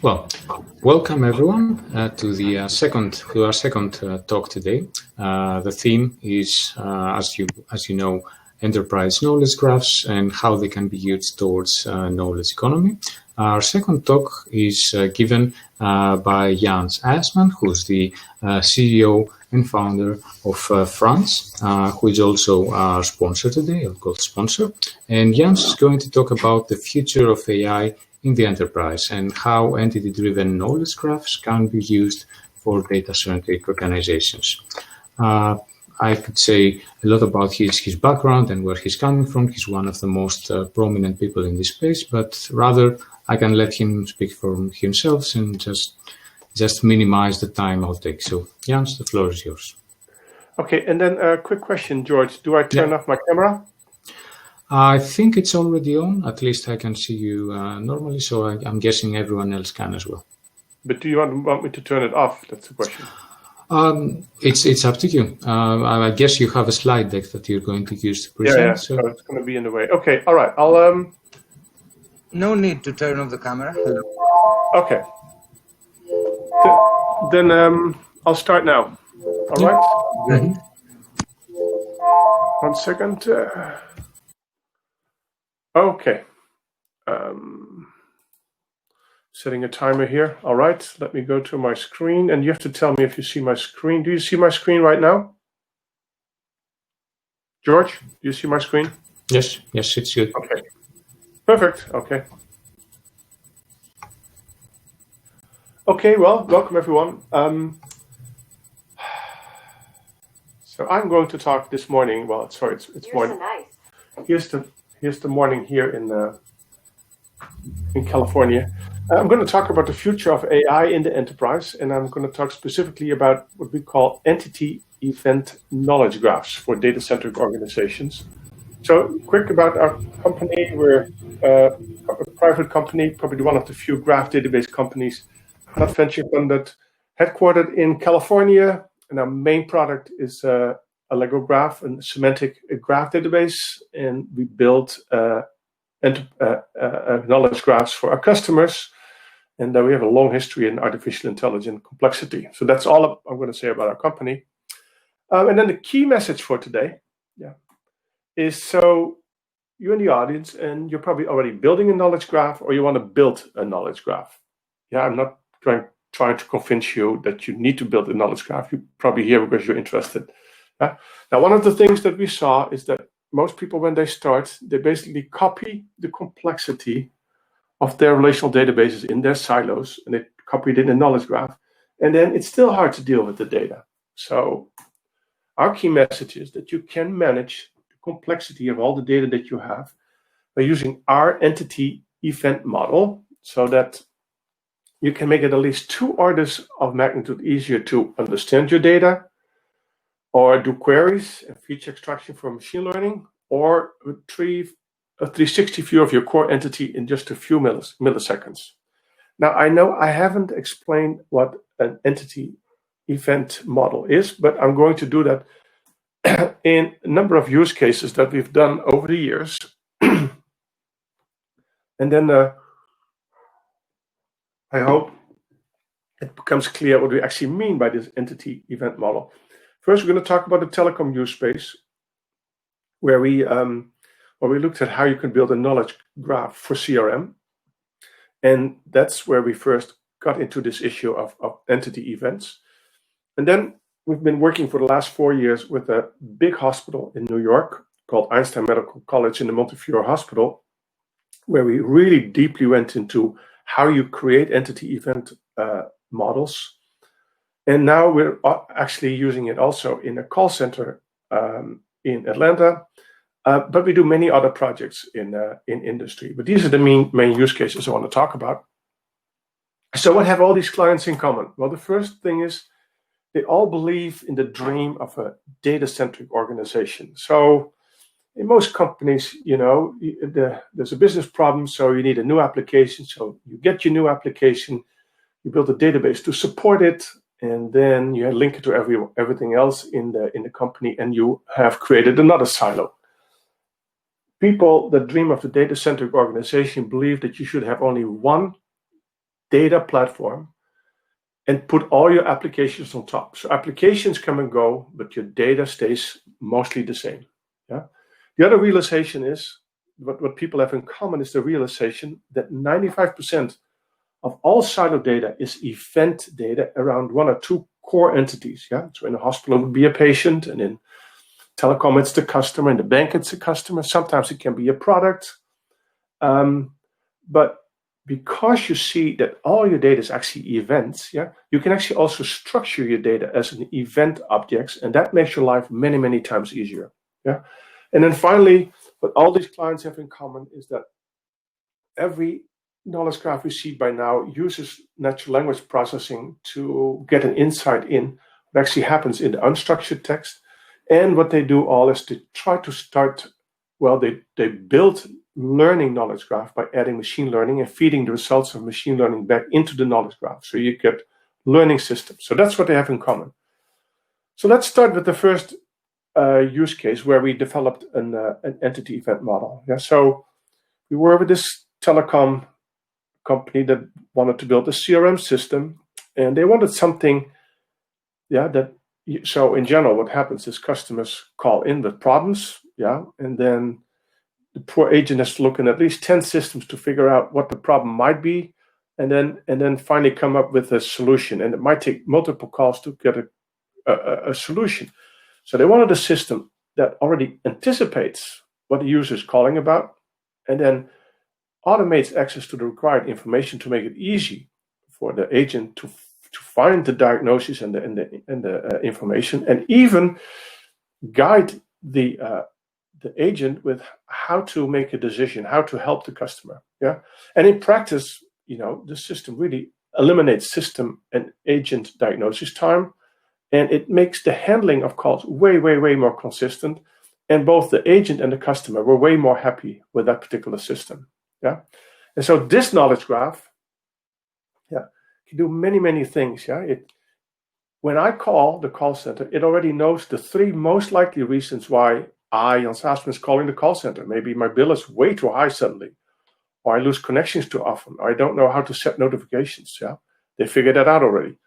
Well, welcome everyone to our second talk today. The theme is, as you know, enterprise knowledge graphs and how they can be used towards knowledge economy. Our second talk is given by Jans Eijsman, who's the CEO and founder of Franz, who is also our sponsor today, or gold sponsor. And Jans is going to talk about the future of AI in the enterprise and how entity-driven knowledge graphs can be used for data-centric organizations. I could say a lot about his background and where he's coming from. He's one of the most prominent people in this space, but rather I can let him speak for himself and just minimize the time I'll take. So, Jans, the floor is yours. Okay, and then a quick question, George. Do I turn off my camera? I think it's already on. At least I can see you normally, so I'm guessing everyone else can as well. But do you want me to turn it off? That's the question. It's up to you. I guess you have a slide deck that you're going to use to present. Yeah. So it's going to be in the way. Okay, all right. I'll. No need to turn off the camera. Okay. Then I'll start now. All right. Great. 1 second. Okay. Setting a timer here. All right. Let me go to my screen, and you have to tell me if you see my screen. Do you see my screen right now? George, do you see my screen? Yes, it's good. Okay. Perfect. Okay. Okay, well, welcome everyone. So I'm going to talk this morning. Well, sorry, it's morning. So nice. Here's the morning here in California. I'm going to talk about the future of AI in the enterprise, and I'm going to talk specifically about what we call entity event knowledge graphs for data-centric organizations. So quick about our company. We're a private company, probably one of the few graph database companies, not venture funded, headquartered in California, and our main product is a Lego graph and semantic graph database, and we build knowledge graphs for our customers, and we have a long history in artificial intelligence complexity. So that's all I'm going to say about our company. And then the key message for today, is so you're in the audience and you're probably already building a knowledge graph, or you want to build a knowledge graph. I'm not trying to convince you that you need to build a knowledge graph. You're probably here because you're interested. Now, one of the things that we saw is that most people, when they start, they basically copy the complexity of their relational databases in their silos, and they copy it in a knowledge graph, and then it's still hard to deal with the data. So our key message is that you can manage the complexity of all the data that you have by using our entity event model, so that you can make it at least 2 orders of magnitude easier to understand your data, or do queries and feature extraction for machine learning, or retrieve a 360 view of your core entity in just a few milliseconds. Now, I know I haven't explained what an entity event model is, but I'm going to do that in a number of use cases that we've done over the years. And then I hope it becomes clear what we actually mean by this entity event model. First, we're going to talk about the telecom use space, where we looked at how you can build a knowledge graph for CRM. And that's where we first got into this issue of entity events. And then we've been working for the last 4 years with a big hospital in New York called Einstein Medical College in the Montefiore Hospital, where we really deeply went into how you create entity event models. And now we're actually using it also in a call center in Atlanta, but we do many other projects in industry. But these are the main use cases I want to talk about. So what have all these clients in common? Well, the first thing is they all believe in the dream of a data-centric organization. So in most companies, there's a business problem, so you need a new application. So you get your new application, you build a database to support it, and then you link it to everything else in the company, and you have created another silo. People that dream of the data-centric organization believe that you should have only one data platform and put all your applications on top. So applications come and go, but your data stays mostly the same. Yeah. The other realization is, what people have in common is the realization that 95% of all silo data is event data around one or two core entities. Yeah. So in a hospital it would be a patient, and in telecom it's the customer, in the bank it's a customer. Sometimes it can be a product. But because you see that all your data is actually events, yeah, you can actually also structure your data as an event objects, and that makes your life many, many times easier. Yeah. And then finally, what all these clients have in common is that every knowledge graph we see by now uses natural language processing to get an insight in what actually happens in the unstructured text. And what they do all is to try to start, well, they build learning knowledge graph by adding machine learning and feeding the results of machine learning back into the knowledge graph. So you get learning systems. So that's what they have in common. So let's start with the first use case where we developed an entity event model. Yeah, so we were with this telecom company that wanted to build a CRM system, and they wanted something, yeah, that. So in general, what happens is customers call in with problems, yeah, and then the poor agent has to look in at least 10 systems to figure out what the problem might be, and then finally come up with a solution. And it might take multiple calls to get a solution. So they wanted a system that already anticipates what the user is calling about, and then automates access to the required information to make it easy for the agent to find the diagnosis and the information, and even guide the agent with how to make a decision, how to help the customer. Yeah, and in practice, the system really eliminates system and agent diagnosis time, and it makes the handling of calls way, way, way more consistent. And both the agent and the customer were way more happy with that particular system. Yeah, and so this knowledge graph, yeah, can do many, many things. Yeah, when I call the call center, it already knows the 3 most likely reasons why I, Jan Saasman, is calling the call center. Maybe my bill is way too high suddenly, or I lose connections too often, or I don't know how to set notifications. Yeah, they figured that out already.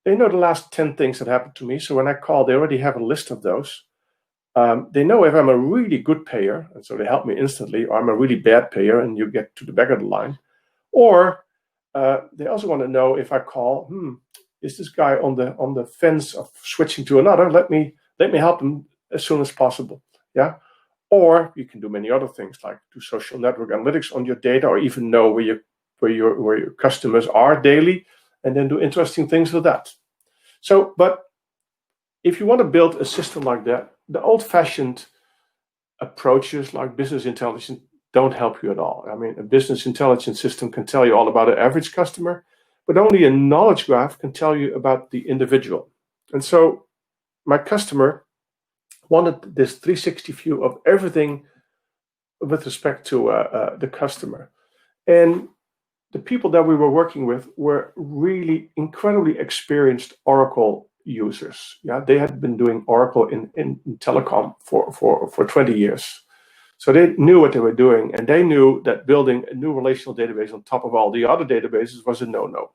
They know the last 10 things that happened to me, so when I call, they already have a list of those. They know if I'm a really good payer, and so they help me instantly, or I'm a really bad payer, and you get to the back of the line. Or they also want to know if I call, is this guy on the fence of switching to another? Let me help him as soon as possible. Yeah. Or you can do many other things, like do social network analytics on your data, or even know where your customers are daily, and then do interesting things with that. So, but if you want to build a system like that, the old-fashioned approaches like business intelligence don't help you at all. I mean, a business intelligence system can tell you all about an average customer, but only a knowledge graph can tell you about the individual. And so my customer wanted this 360 view of everything with respect to the customer. And the people that we were working with were really incredibly experienced Oracle users. Yeah, they had been doing Oracle in telecom for 20 years. So they knew what they were doing, and they knew that building a new relational database on top of all the other databases was a no-no.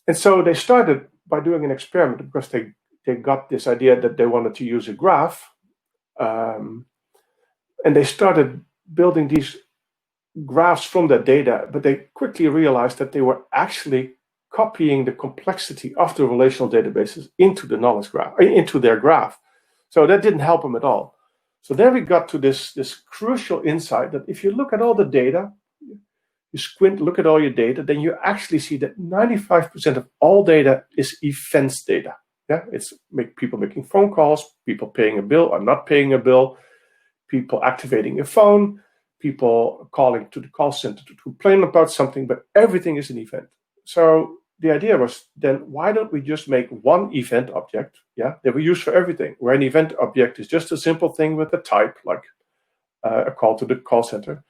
And so they started by doing an experiment, because they got this idea that they wanted to use a graph. And they started building these graphs from that data, but they quickly realized that they were actually copying the complexity of the relational databases into the knowledge graph, into their graph. So that didn't help them at all. So then we got to this crucial insight that if you look at all the data, you squint, look at all your data, then you actually see that 95% of all data is events data. Yeah, it's people making phone calls, people paying a bill or not paying a bill, people activating a phone, people calling to the call center to complain about something, but everything is an event. So the idea was, then why don't we just make one event object, yeah, that we use for everything, where an event object is just a simple thing with a type, like a call to the call center.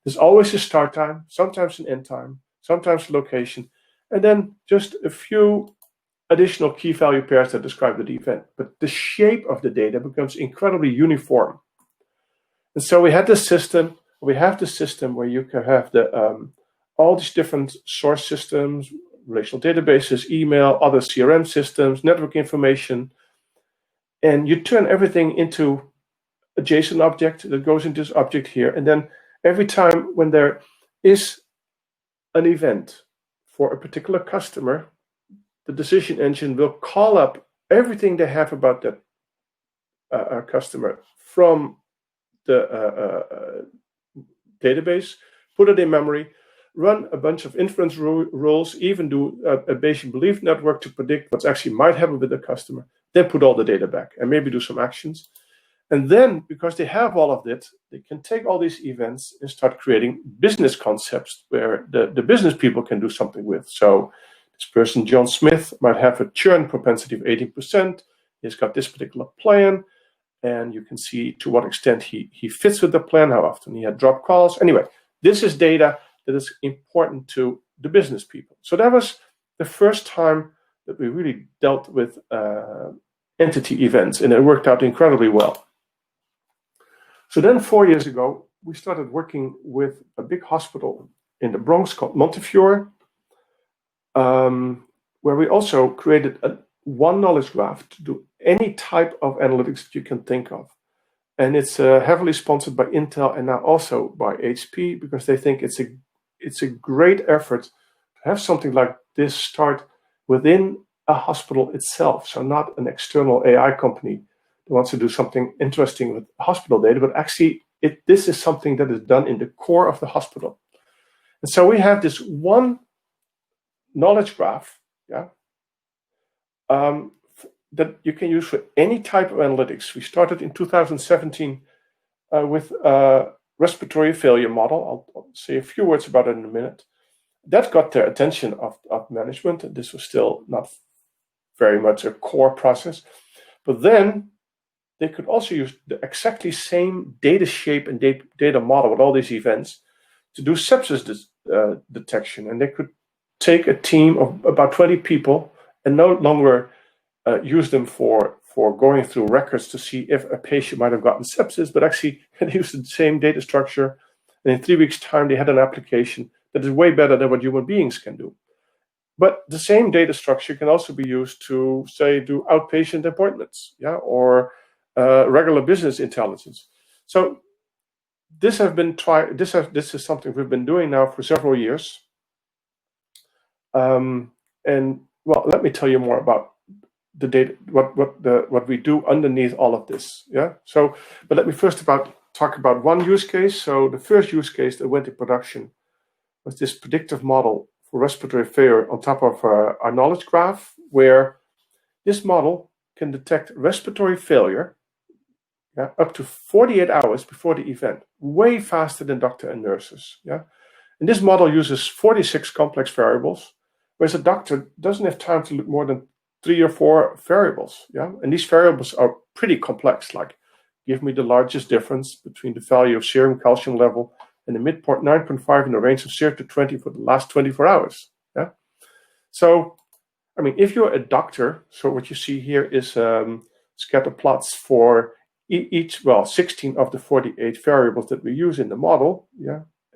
There's always a start time, sometimes an end time, sometimes location, and then just a few additional key value pairs that describe the event. But the shape of the data becomes incredibly uniform. And so we have the system where you can have the all these different source systems, relational databases, email, other CRM systems, network information, and you turn everything into a JSON object that goes into this object here. And then every time when there is an event for a particular customer, the decision engine will call up everything they have about that customer from the database, put it in memory, run a bunch of inference rules, even do a Bayesian belief network to predict what's actually might happen with the customer, then put all the data back and maybe do some actions. And then, because they have all of it, they can take all these events and start creating business concepts where the business people can do something with. So this person, John Smith, might have a churn propensity of 18%. He's got this particular plan, and you can see to what extent he fits with the plan, how often he had dropped calls. Anyway, this is data that is important to the business people. So that was the first time that we really dealt with entity events, and it worked out incredibly well. So then 4 years ago, we started working with a big hospital in the Bronx called Montefiore, where we also created one knowledge graph to do any type of analytics that you can think of. And it's heavily sponsored by Intel and now also by HP, because they think it's a great effort to have something like this start within a hospital itself. So not an external AI company that wants to do something interesting with hospital data, but actually this is something that is done in the core of the hospital. And so we have this one knowledge graph, that you can use for any type of analytics. We started in 2017 with a respiratory failure model. I'll say a few words about it in a minute. That got their attention of management. This was still not very much a core process. But then they could also use the exactly same data shape and data model with all these events to do sepsis detection. And they could take a team of about 20 people and no longer use them for going through records to see if a patient might have gotten sepsis, but actually had used the same data structure. And in 3 weeks' time, they had an application that is way better than what human beings can do. But the same data structure can also be used to, say, do outpatient appointments, or regular business intelligence. So this has been tried. This is something we've been doing now for several years. And well, let me tell you more about the data, what we do underneath all of this. So, but let me first talk about one use case. So the first use case that went in production was this predictive model for respiratory failure on top of our knowledge graph, where this model can detect respiratory failure up to 48 hours before the event, way faster than doctor and nurses. And this model uses 46 complex variables, whereas a doctor doesn't have time to look more than 3 or 4 variables. And these variables are pretty complex, like give me the largest difference between the value of serum calcium level and the midpoint 9.5 in the range of 0 to 20 for the last 24 hours. So, I mean, if you're a doctor, so what you see here is scatter plots for each, 16 of the 48 variables that we use in the model.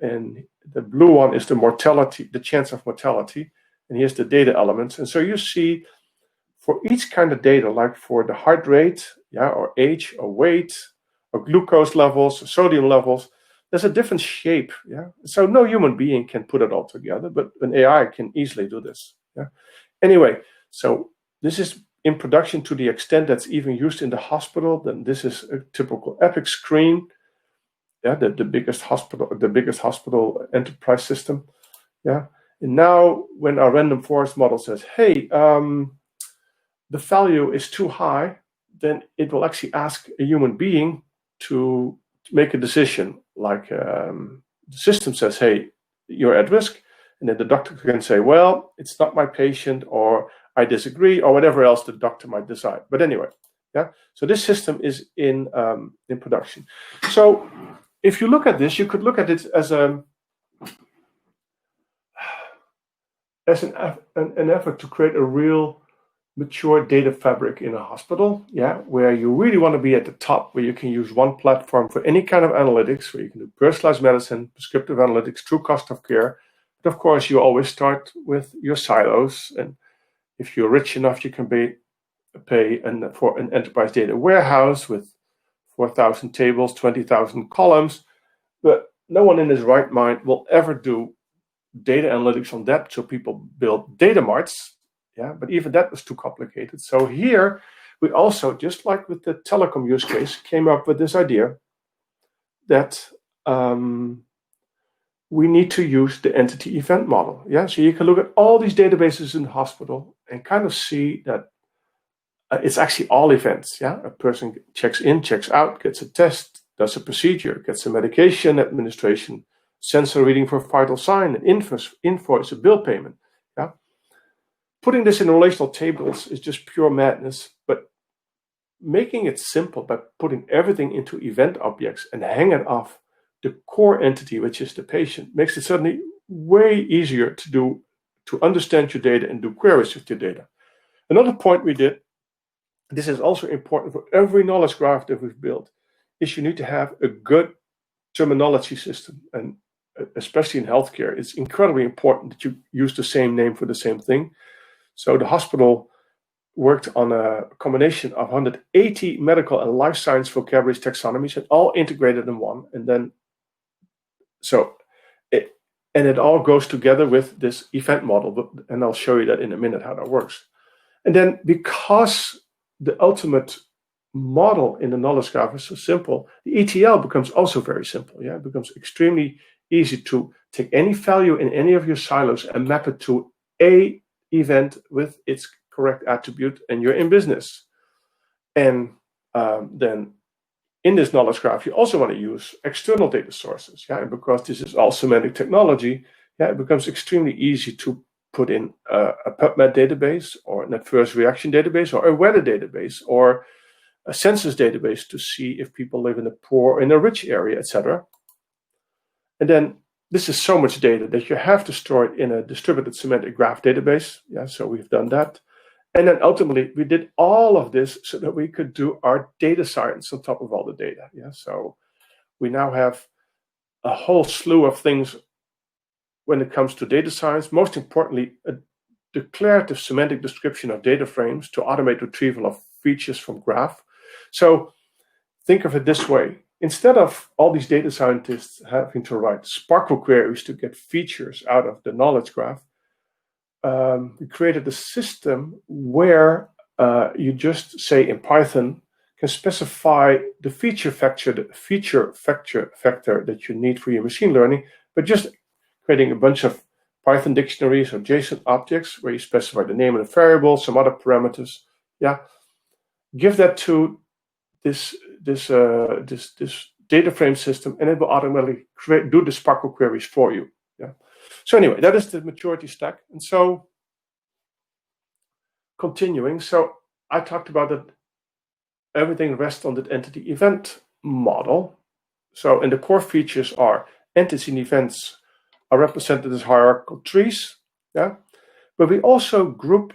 And the blue one is the mortality, the chance of mortality. And here's the data elements. And so you see for each kind of data, like for the heart rate, or age, or weight, or glucose levels, or sodium levels, there's a different shape. So no human being can put it all together, but an AI can easily do this. Anyway, so this is in production to the extent that's even used in the hospital. Then this is a typical Epic screen. The biggest hospital enterprise system. And now when our random forest model says, hey, the value is too high, then it will actually ask a human being to make a decision. Like the system says, hey, you're at risk. And then the doctor can say, well, it's not my patient, or I disagree, or whatever else the doctor might decide. But anyway, so this system is in production. So if you look at this, you could look at it as an effort to create a real mature data fabric in a hospital, where you really want to be at the top, where you can use one platform for any kind of analytics, where you can do personalized medicine, prescriptive analytics, true cost of care, But of course, you always start with your silos, and if you're rich enough, you can pay for an enterprise data warehouse with 4,000 tables, 20,000 columns. But no one in his right mind will ever do data analytics on that. So people build data marts, but even that was too complicated. So here we also, just like with the telecom use case, came up with this idea that we need to use the entity event model. So you can look at all these databases in the hospital and kind of see that it's actually all events. A person checks in, checks out, gets a test, does a procedure, gets a medication administration, sensor reading for vital sign, an invoice, a bill payment. Putting this in relational tables is just pure madness, but making it simple by putting everything into event objects and hang it off the core entity, which is the patient, makes it suddenly way easier to understand your data and do queries with your data. Another point we did, this is also important for every knowledge graph that we've built, is you need to have a good terminology system. And especially in healthcare, it's incredibly important that you use the same name for the same thing. So the hospital worked on a combination of 180 medical and life science vocabularies taxonomies, and all integrated in one. And then, it all goes together with this event model. And I'll show you that in a minute how that works. And then, because the ultimate model in the knowledge graph is so simple, the ETL becomes also very simple. It becomes extremely easy to take any value in any of your silos and map it to a event with its correct attribute, and you're in business. And then in this knowledge graph, you also want to use external data sources. And because this is all semantic technology, it becomes extremely easy to put in a PubMed database, or an adverse reaction database, or a weather database, or a census database to see if people live in a poor or in a rich area, etc. And then this is so much data that you have to store it in a distributed semantic graph database. So we've done that. And then ultimately, we did all of this so that we could do our data science on top of all the data. So we now have a whole slew of things when it comes to data science. Most importantly, a declarative semantic description of data frames to automate retrieval of features from graph. So think of it this way. Instead of all these data scientists having to write SPARQL queries to get features out of the knowledge graph, we created a system where you just say in Python can specify the feature factor that you need for your machine learning, but just creating a bunch of Python dictionaries or JSON objects where you specify the name of the variable, some other parameters. Give that to this data frame system, and it will automatically do the SPARQL queries for you. So anyway, that is the maturity stack. And so continuing, so I talked about that everything rests on the entity event model. So, and the core features are entities and events are represented as hierarchical trees. But we also group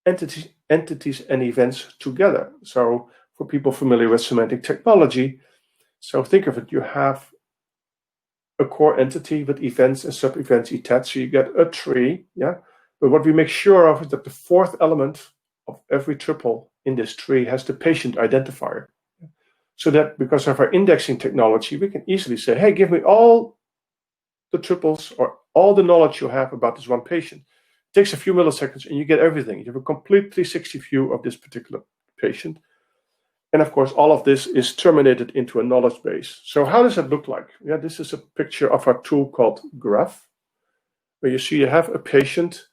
entities and events together. So for people familiar with semantic technology, so think of it, you have a core entity with events and sub-events attached, so you get a tree. But what we make sure of is that the fourth element of every tuple in this tree has the patient identifier. So that because of our indexing technology, we can easily say, hey, give me all the tuples or all the knowledge you have about this one patient. It takes a few milliseconds and you get everything. You have a complete 360 view of this particular patient. And of course, all of this is terminated into a knowledge base. So how does that look like? This is a picture of our tool called Graph, where you see you have a patient,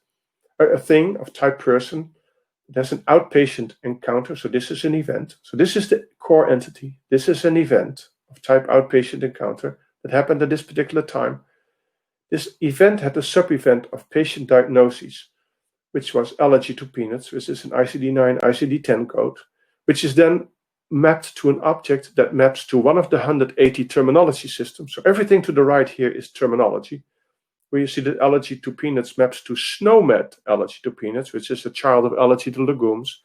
a thing of type person. There's an outpatient encounter. So this is an event. So this is the core entity. This is an event of type outpatient encounter that happened at this particular time. This event had a sub-event of patient diagnoses, which was allergy to peanuts, which is an ICD-9, ICD-10 code, which is then mapped to an object that maps to one of the 180 terminology systems. So everything to the right here is terminology, where you see that allergy to peanuts maps to SNOMED allergy to peanuts, which is a child of allergy to legumes,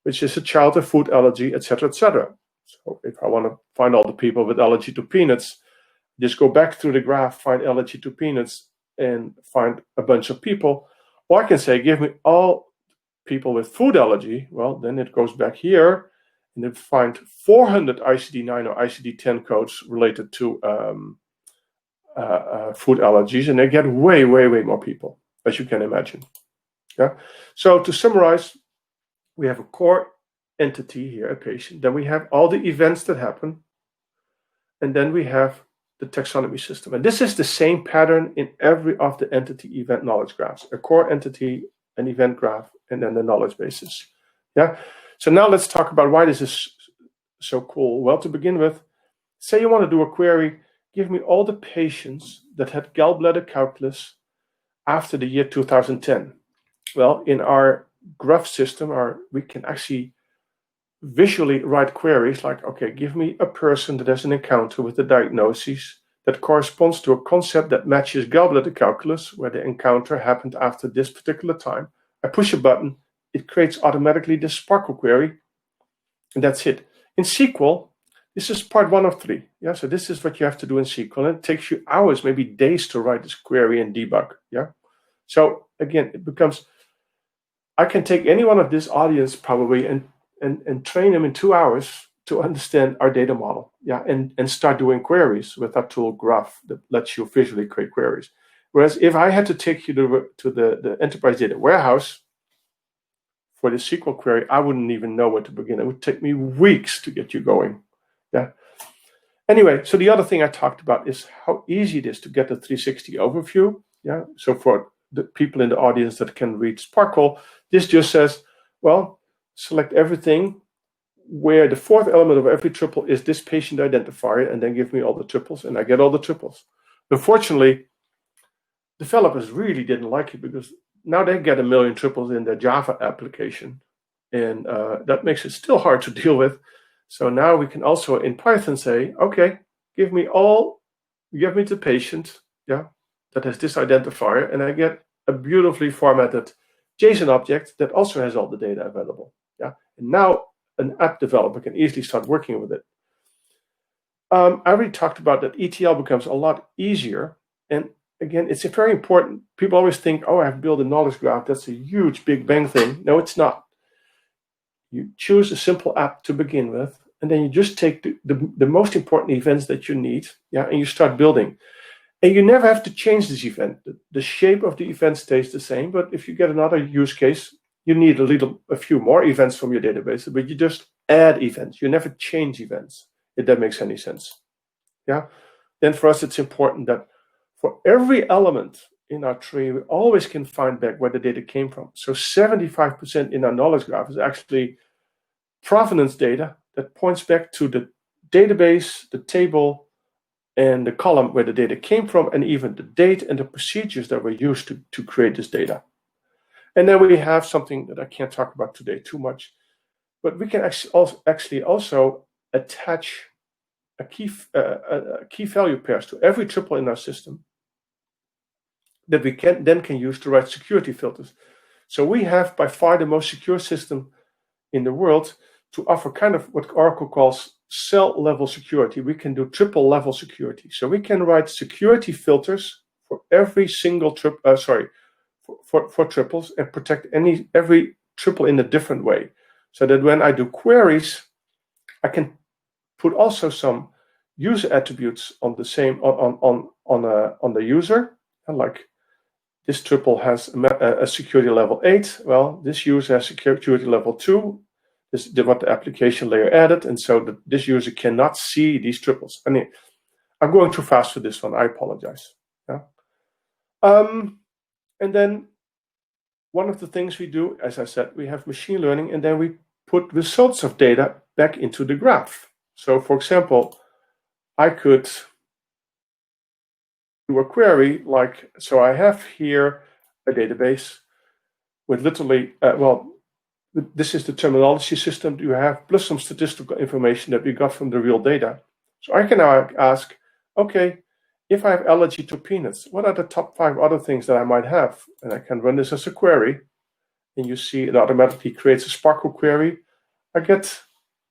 which is a child of food allergy, etc., etc. So if I want to find all the people with allergy to peanuts, just go back through the graph, find allergy to peanuts, and find a bunch of people. Or I can say, give me all people with food allergy. Well, then it goes back here and it find 400 ICD-9 or ICD-10 codes related to food allergies, and they get way more people, as you can imagine. Yeah. So to summarize, we have a core entity here, a patient. Then we have all the events that happen, and then we have the taxonomy system. And this is the same pattern in every of the entity event knowledge graphs: a core entity, an event graph, and then the knowledge bases. Yeah. So now let's talk about why this is so cool. Well, to begin with, say you want to do a query, give me all the patients that had gallbladder calculus after the year 2010. Well, in our graph system, we can actually visually write queries like, okay, give me a person that has an encounter with a diagnosis that corresponds to a concept that matches gallbladder calculus, where the encounter happened after this particular time. I push a button, it creates automatically this Sparkle query, and that's it. In SQL, this is part 1 of 3. Yeah, so this is what you have to do in SQL, and it takes you hours, maybe days, to write this query and debug. Yeah, so again, it becomes, I can take any one of this audience probably and train them in 2 hours to understand our data model. Yeah, and start doing queries with our tool Graph that lets you visually create queries. Whereas if I had to take you to the enterprise data warehouse for the SQL query, I wouldn't even know where to begin. It would take me weeks to get you going. Yeah. Anyway, so the other thing I talked about is how easy it is to get the 360 overview. Yeah. So for the people in the audience that can read Sparkle, this just says, well, select everything where the fourth element of every triple is this patient identifier, and then give me all the triples, and I get all the triples. Unfortunately, developers really didn't like it, because now they get 1 million triples in their Java application, and that makes it still hard to deal with. So now we can also in Python say, okay, give me the patient, yeah, that has this identifier, and I get a beautifully formatted JSON object that also has all the data available. Yeah, and now an app developer can easily start working with it. I already talked about that ETL becomes a lot easier, and again, it's very important. People always think, oh, I have built a knowledge graph. That's a huge Big Bang thing. No, it's not. You choose a simple app to begin with, and then you just take the most important events that you need, yeah, and you start building. And you never have to change this event. The shape of the event stays the same, but if you get another use case, you need a few more events from your database, but you just add events. You never change events, if that makes any sense. Yeah. Then for us, it's important that for every element in our tree, we always can find back where the data came from. So 75% in our knowledge graph is actually provenance data that points back to the database, the table, and the column where the data came from, and even the date and the procedures that were used to create this data. And then we have something that I can't talk about today too much, but we can actually also attach a key value pairs to every triple in our system that we can use to write security filters. So we have by far the most secure system in the world to offer kind of what Oracle calls cell level security. We can do triple level security. So we can write security filters for every single for triples, and protect every triple in a different way. So that when I do queries, I can put also some user attributes on the same on the user, like this triple has a security level 8. Well, this user has security level 2. This is what the application layer added, and so this user cannot see these triples. I mean, I'm going too fast for this one. I apologize. Yeah. And then one of the things we do, as I said, we have machine learning, and then we put results of data back into the graph. So, for example, I could do a query like, so I have here a database with literally, this is the terminology system you have, plus some statistical information that we got from the real data. So I can now ask, okay, if I have allergy to peanuts, what are the top 5 other things that I might have? And I can run this as a query, and you see it automatically creates a Sparkle query. I get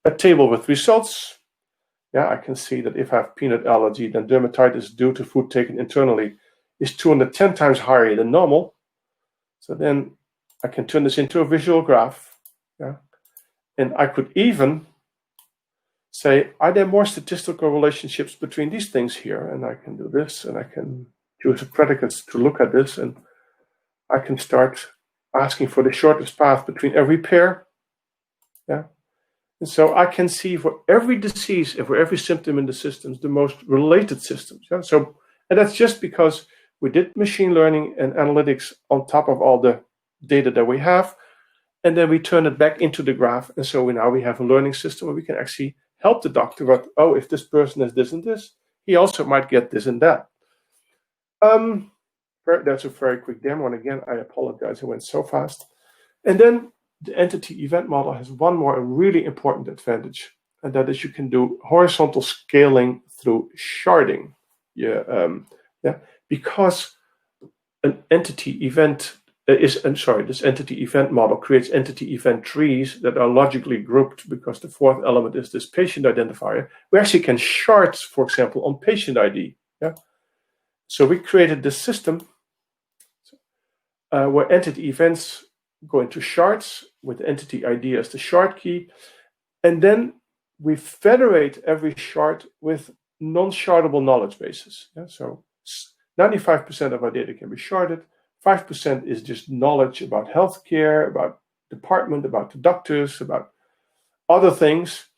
a table with results. Yeah, I can see that if I have peanut allergy, then dermatitis due to food taken internally is 210 times higher than normal. So then I can turn this into a visual graph. Yeah? And I could even say, are there more statistical relationships between these things here? And I can do this, and I can choose a predicate to look at this, and I can start asking for the shortest path between every pair. Yeah. And so I can see for every disease and for every symptom in the systems, the most related systems. Yeah? So, and that's just because we did machine learning and analytics on top of all the data that we have, and then we turn it back into the graph. And so now we have a learning system where we can actually help the doctor about, oh, if this person has this and this, he also might get this and that. That's a very quick demo. And again, I apologize, I went so fast. And then the entity event model has one more really important advantage, and that is you can do horizontal scaling through sharding. Because an entity event this entity event model creates entity event trees that are logically grouped because the fourth element is this patient identifier. We actually can shard, for example, on patient ID. Yeah. So we created this system where entity events go into shards with entity ID as the shard key, and then we federate every shard with non-shardable knowledge bases. Yeah? So 95% of our data can be sharded. 5% is just knowledge about healthcare, about department, about the doctors, about other things.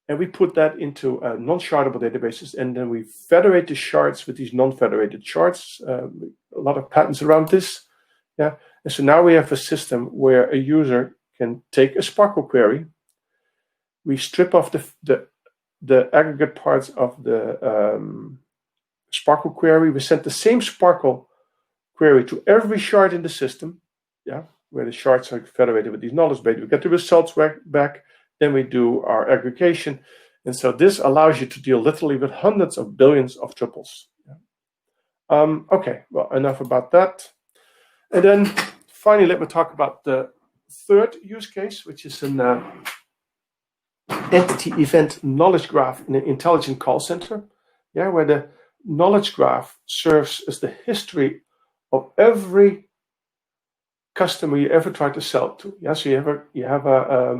And we put that into non-shardable databases, and then we federate the shards with these non-federated shards. A lot of patents around this. Yeah. And so now we have a system where a user can take a Sparkle query. We strip off the aggregate parts of the Sparkle query. We send the same Sparkle query to every shard in the system, yeah, where the shards are federated with these knowledge bases. We get the results back, then we do our aggregation. And so this allows you to deal literally with hundreds of billions of triples. Yeah. Okay, well, enough about that. And then finally, let me talk about the third use case, which is an entity event knowledge graph in an intelligent call center, yeah, where the knowledge graph serves as the history of every customer you ever tried to sell to. Yeah, so you have a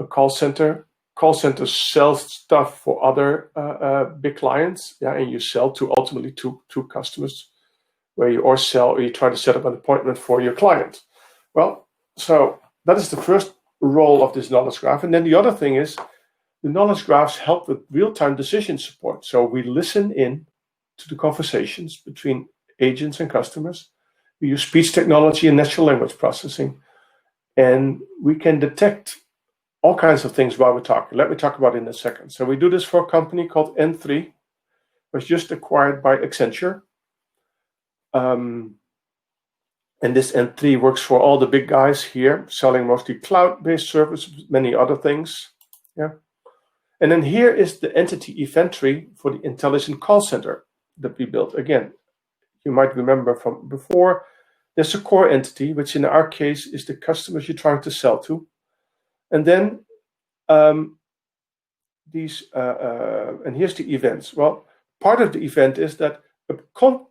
call center. Call center sells stuff for other big clients, yeah, and you sell to ultimately to customers, where you try to set up an appointment for your client. Well, so that is the first role of this knowledge graph. And then the other thing is the knowledge graphs help with real-time decision support. So we listen in to the conversations between agents and customers. We use speech technology and natural language processing. And we can detect all kinds of things while we're talking. Let me talk about it in a second. So we do this for a company called N3, which was just acquired by Accenture. And this N3 works for all the big guys here, selling mostly cloud-based services, many other things. Yeah. And then here is the entity event tree for the intelligent call center that we built. Again, you might remember from before, there's a core entity, which in our case is the customers you're trying to sell to. And then and here's the events. Well, part of the event is that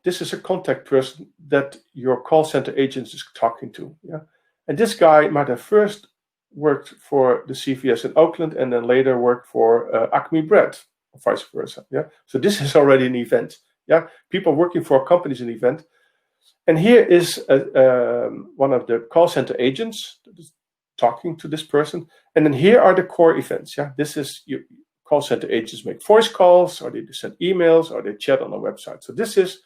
this is a contact person that your call center agent is talking to. Yeah? And this guy might have first worked for the CVS in Oakland and then later worked for Acme Bread, or vice versa. Yeah? So this is already an event. Yeah, people working for a company is an event. And here is one of the call center agents that is talking to this person. And then here are the core events. Yeah, this is your call center agents make voice calls, or they send emails, or they chat on a website. So this is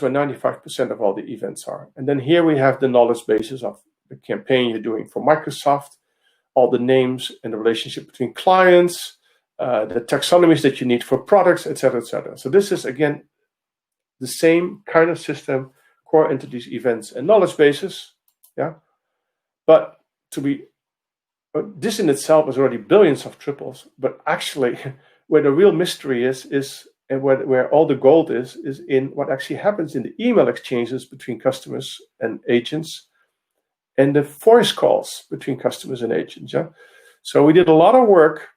where 95% of all the events are. And then here we have the knowledge bases of the campaign you're doing for Microsoft, all the names and the relationship between clients, the taxonomies that you need for products, etc., etc. So this is, again, the same kind of system, core entities, events, and knowledge bases. Yeah, but this in itself is already billions of triples. But actually, where the real mystery is and where all the gold is in what actually happens in the email exchanges between customers and agents, and the voice calls between customers and agents. Yeah, so we did a lot of work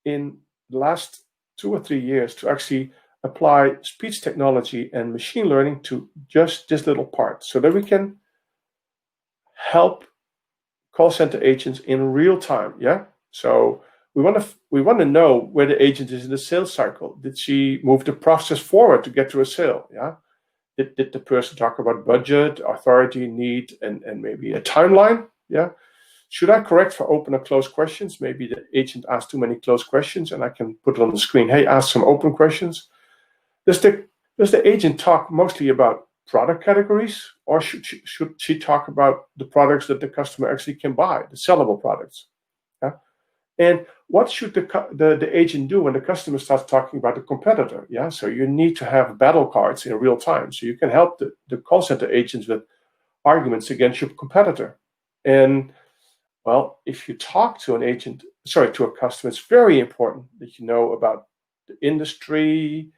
in the last 2 or 3 years to actually apply speech technology and machine learning to just this little part so that we can help call center agents in real time. Yeah. So we want to know where the agent is in the sales cycle. Did she move the process forward to get to a sale? Yeah. Did the person talk about budget, authority, need, and maybe a timeline? Yeah. Should I correct for open or closed questions? Maybe the agent asked too many closed questions and I can put it on the screen. Hey, ask some open questions. Does the agent talk mostly about product categories, or should she talk about the products that the customer actually can buy, the sellable products? Yeah? And what should the agent do when the customer starts talking about the competitor? Yeah, so you need to have battle cards in real time, so you can help the call center agents with arguments against your competitor. And well, if you talk to to a customer, it's very important that you know about the industry,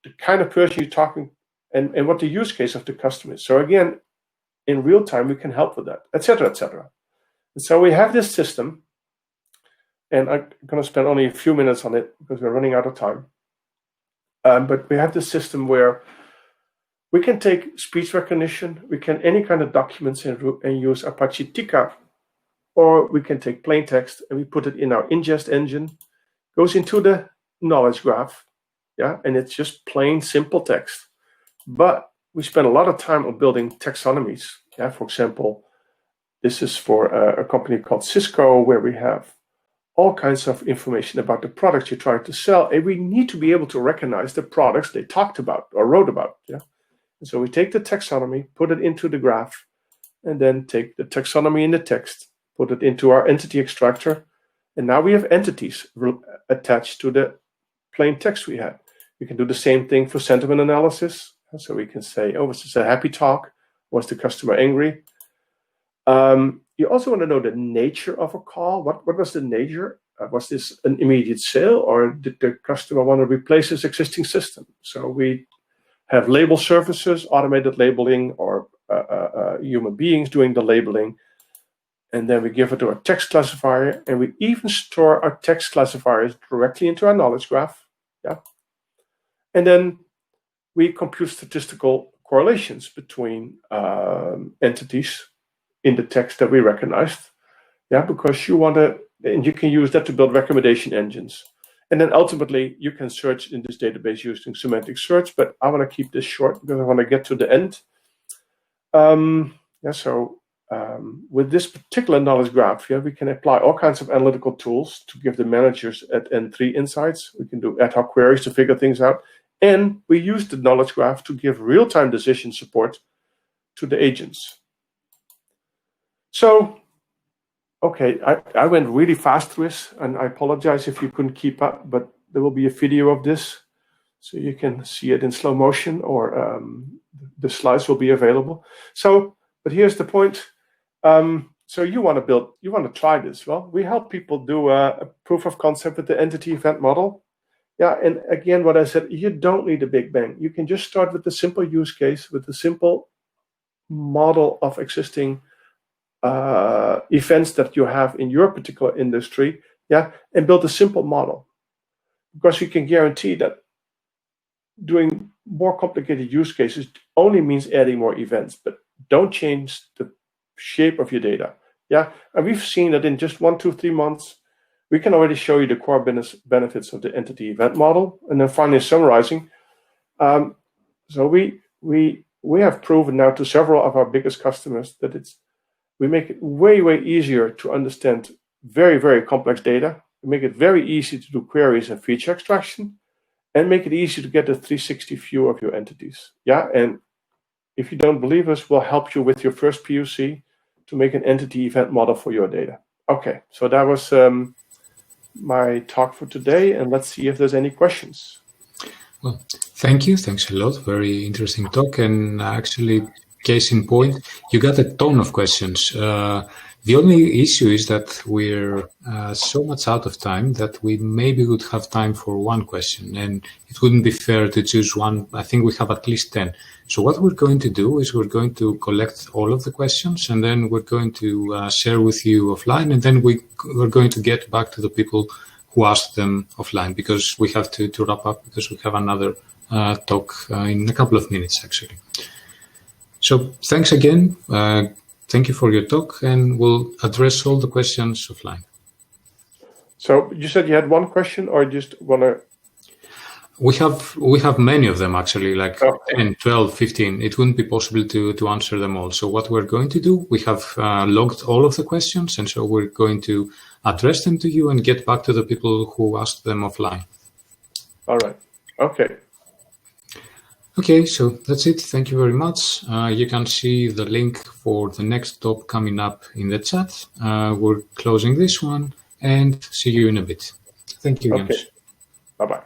the kind of person you're talking, and what the use case of the customer is. So again, in real time, we can help with that, etc., etc. And so we have this system, and I'm going to spend only a few minutes on it because we're running out of time. But we have this system where we can take speech recognition, we can any kind of documents and use Apache Tika, or we can take plain text and we put it in our ingest engine, goes into the knowledge graph, yeah, and it's just plain simple text. But we spend a lot of time on building taxonomies. Yeah, for example, this is for a company called Cisco, where we have all kinds of information about the products you're trying to sell, and we need to be able to recognize the products they talked about or wrote about. Yeah, and so we take the taxonomy, put it into the graph, and then take the taxonomy in the text, put it into our entity extractor, and now we have entities attached to the plain text we had. We can do the same thing for sentiment analysis. So we can say, oh, was this a happy talk? Was the customer angry? You also want to know the nature of a call. What was the nature? Was this an immediate sale, or did the customer want to replace his existing system? So we have label services, automated labeling, or human beings doing the labeling. And then we give it to our text classifier, and we even store our text classifiers directly into our knowledge graph. Yeah. And then we compute statistical correlations between entities in the text that we recognized. Yeah, because you want to, and you can use that to build recommendation engines. And then ultimately, you can search in this database using semantic search, but I want to keep this short because I want to get to the end. With this particular knowledge graph, yeah, we can apply all kinds of analytical tools to give the managers at N3 insights. We can do ad hoc queries to figure things out. And we use the knowledge graph to give real-time decision support to the agents. So, okay, I went really fast through this, and I apologize if you couldn't keep up, but there will be a video of this, so you can see it in slow motion, or the slides will be available. So, but here's the point. So you want to try this. Well, we help people do a proof of concept with the entity event model. Yeah, and again, what I said, you don't need a big bang. You can just start with the simple use case, with the simple model of existing events that you have in your particular industry, yeah, and build a simple model. Because you can guarantee that doing more complicated use cases only means adding more events, but don't change the shape of your data. Yeah, and we've seen that in just 1, 2, 3 months, we can already show you the core benefits of the entity event model. And then finally summarizing, so we have proven now to several of our biggest customers that we make it way, way easier to understand very, very complex data. We make it very easy to do queries and feature extraction, and make it easy to get a 360 view of your entities. Yeah, and if you don't believe us, we'll help you with your first POC to make an entity event model for your data. Okay, so that was my talk for today, and let's see if there's any questions. Well, thank you. Thanks a lot. Very interesting talk. And actually, case in point, you got a ton of questions. The only issue is that we're so much out of time that we maybe would have time for one question, and it wouldn't be fair to choose one. I think we have at least 10. So what we're going to do is we're going to collect all of the questions, and then we're going to share with you offline, and then we're going to get back to the people who asked them offline, because we have to wrap up, because we have another talk in a couple of minutes, actually. So thanks again. Thank you for your talk, and we'll address all the questions offline. So you said you had one question, or just want to? We have many of them, actually, like 10, 12, 15. It wouldn't be possible to answer them all. So what we're going to do, we have logged all of the questions, and so we're going to address them to you and get back to the people who asked them offline. All right. Okay. Okay, so that's it. Thank you very much. You can see the link for the next talk coming up in the chat. We're closing this one, and see you in a bit. Thank you, James. Okay. Bye-bye.